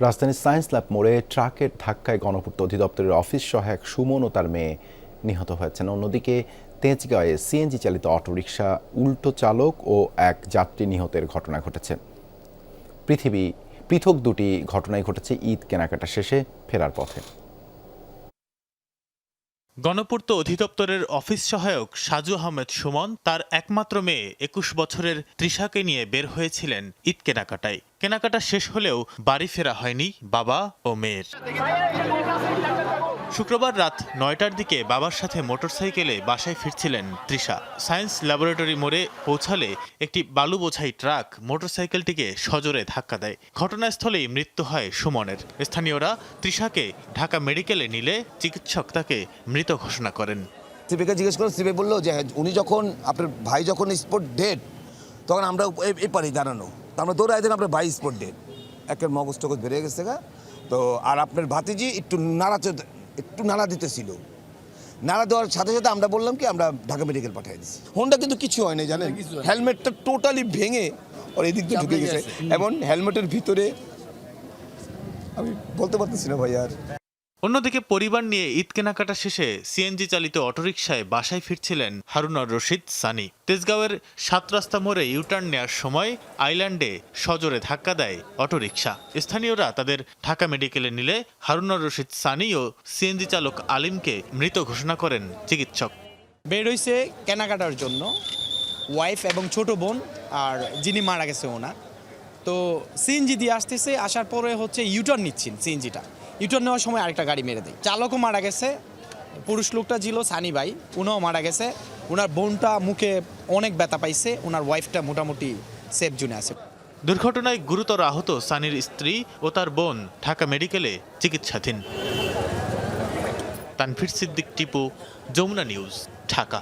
রাজধানীর science lab মোড়ে ট্রাকের ধাক্কায় গণপূর্ত অধিদপ্তরের অফিস সহায়ক সুমন ও তার মেয়ে নিহত হয়েছেন। অন্যদিকে তেজগাঁয়ে সিএনজি চালিত অটোরিকশা উল্টো চালক ও এক যাত্রী নিহতের ঘটনা ঘটেছে। পৃথক দুটি ঘটনাই ঘটেছে ঈদ কেনাকাটা শেষে ফেরার পথে। গণপূর্ত অধিদপ্তরের অফিস সহায়ক সাজু আহমেদ সুমন তার একমাত্র মেয়ে ২১ বছরের তৃষাকে নিয়ে বের হয়েছিলেন ঈদ কেনাকাটায়। কেনাকাটা শেষ হলেও বাড়ি ফেরা হয়নি বাবা ও মেয়ের। শুক্রবার রাত ৯টার দিকে বাবার সাথে মোটরসাইকেলে বাসায় ফিরছিলেন তৃষা। সায়েন্স ল্যাবরেটরি মোড়ে পৌঁছালে একটি বালু বোঝাই ট্রাক মোটরসাইকেলটিকে সজোরে ধাক্কা দেয়। ঘটনাস্থলেই মৃত্যু হয় সুমনের। স্থানীয়রা তৃষাকে ঢাকা মেডিকেলে নিলে চিকিৎসক তাকে মৃত ঘোষণা করেন। সিপিকে জিজ্ঞেস করে সিপি বললো যে উনি যখন আপনার ভাই যখন স্পট ডেড তখন আমরা এই পারি দাঁড়ানো, আমরা দৌড়াই দিন আপনার ভাই স্পট ডেড, একের মগজ টগজ বেড়ে গেছে গা। তো আর আপনার ভাতিজি একটু নাড়া দিতেছিল, নাড়া দেওয়ার সাথে সাথে আমরা বললাম কি আমরা ঢাকা মেডিকেল পাঠিয়ে দিচ্ছি। হোন্ডা কিন্তু কিছু হয় না জানেন, হেলমেটটা টোটালি ভেঙে ওর এদিক দিয়ে ঢুকে গেছে এবং হেলমেটের ভিতরে আমি বলতে পারতেছি না ভাই। আর অন্যদিকে পরিবার নিয়ে ঈদ কেনাকাটা শেষে সিএনজি চালিত অটোরিকশায় বাসায় ফিরছিলেন হারুনার রশিদ সানি। তেজগাঁওয়ের ৭ রাস্তা মোড়ে ইউটার্ন নেওয়ার সময় আইল্যান্ডে সজোরে ধাক্কা দেয় অটোরিকশা। স্থানীয়রা তাদের ঢাকা মেডিকেলে নিলে হারুনার রশিদ সানি ও সিএনজি চালক আলিমকে মৃত ঘোষণা করেন চিকিৎসক। বের হইছে কেনাকাটার জন্য, ওয়াইফ এবং ছোট বোন আর যিনি মারা গেছে ওনার। তো সিএনজি দিয়ে আসতেছে, আসার পরে হচ্ছে ইউটার্ন নিচ্ছেন। সিএনজিটা ইউটার্ন নেওয়ার সময় আরেকটা গাড়ি মেরে দেয়। চালকও মারা গেছে, পুরুষ লোকটা ছিল সানি ভাই, উনিও মারা গেছে। ওনার বোনটা মুখে অনেক ব্যথা পাইছে, ওনার ওয়াইফটা মোটামুটি সেফ জোনে আছে। দুর্ঘটনায় গুরুতর আহত সানির স্ত্রী ও তার বোন ঢাকা মেডিকেলে চিকিৎসাধীন। তানভীর সিদ্দিক টিপু, যমুনা নিউজ, ঢাকা।